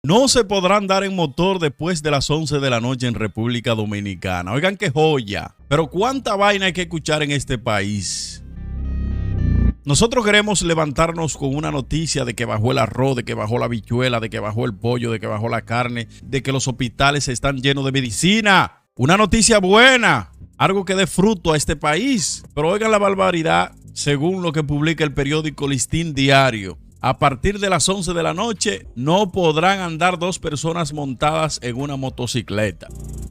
No se podrá andar en motor después de las 11 de la noche en República Dominicana. Oigan qué joya. Pero cuánta vaina hay que escuchar en este país. Nosotros queremos levantarnos con una noticia de que bajó el arroz, de que bajó la habichuela, de que bajó el pollo, de que bajó la carne, de que los hospitales están llenos de medicina. Una noticia buena, algo que dé fruto a este país. Pero oigan la barbaridad, según lo que publica el periódico Listín Diario. A partir de las 11 de la noche no podrán andar dos personas montadas en una motocicleta.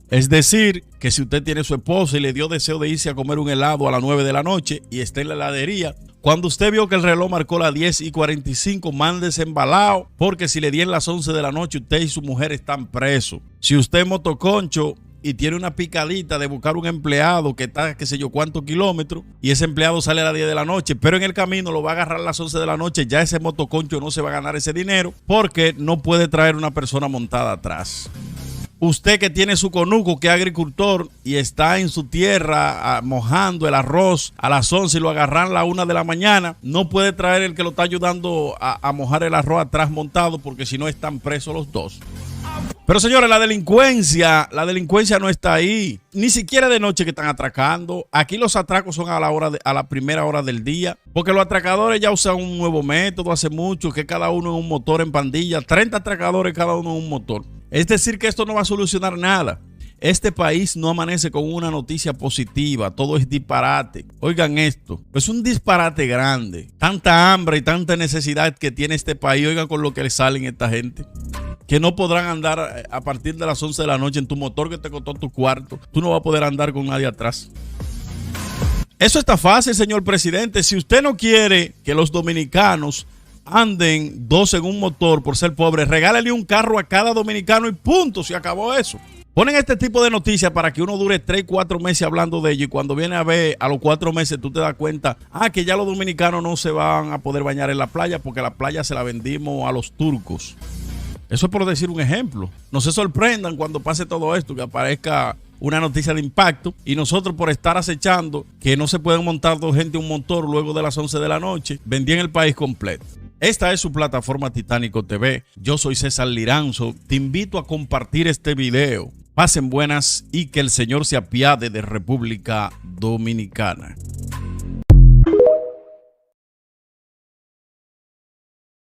Es decir, que si usted tiene su esposa y le dio deseo de irse a comer un helado a las 9 de la noche y está en la heladería, cuando usted vio que el reloj marcó las 10:45, mándese embalado, porque si le dieron las 11 de la noche, usted y su mujer están presos. Si usted es motoconcho y tiene una picadita de buscar un empleado que está qué sé yo cuántos kilómetros y ese empleado sale a las 10 de la noche, pero en el camino lo va a agarrar a las 11 de la noche, ya ese motoconcho no se va a ganar ese dinero porque no puede traer una persona montada atrás. Usted que tiene su conuco, que es agricultor y está en su tierra mojando el arroz a las 11 y lo agarran a la 1 de la mañana, no puede traer el que lo está ayudando a mojar el arroz atrás montado porque si no están presos los dos. Pero señores, la delincuencia no está ahí. Ni siquiera de noche que están atracando. Aquí los atracos son a la primera hora del día. Porque los atracadores ya usan un nuevo método hace mucho, que cada uno en un motor en pandilla. 30 atracadores cada uno en un motor. Es decir que esto no va a solucionar nada. Este país no amanece con una noticia positiva, todo es disparate. Oigan esto, es un disparate grande. Tanta hambre y tanta necesidad que tiene este país, oigan con lo que le salen a esta gente. Que no podrán andar a partir de las 11 de la noche en tu motor que te costó tu cuarto. Tú no vas a poder andar con nadie atrás. Eso está fácil, señor presidente. Si usted no quiere que los dominicanos anden dos en un motor por ser pobres, regálale un carro a cada dominicano y punto, se acabó eso. Ponen este tipo de noticias para que uno dure 3, 4 meses hablando de ello y cuando viene a ver a los 4 meses tú te das cuenta, que ya los dominicanos no se van a poder bañar en la playa porque la playa se la vendimos a los turcos. Eso es por decir un ejemplo. No se sorprendan cuando pase todo esto, que aparezca una noticia de impacto y nosotros por estar acechando que no se pueden montar dos gente en un motor luego de las 11 de la noche, vendían el país completo. Esta es su plataforma Titánico TV. Yo soy César Liranzo. Te invito a compartir este video. Pasen buenas y que el Señor se apiade de República Dominicana.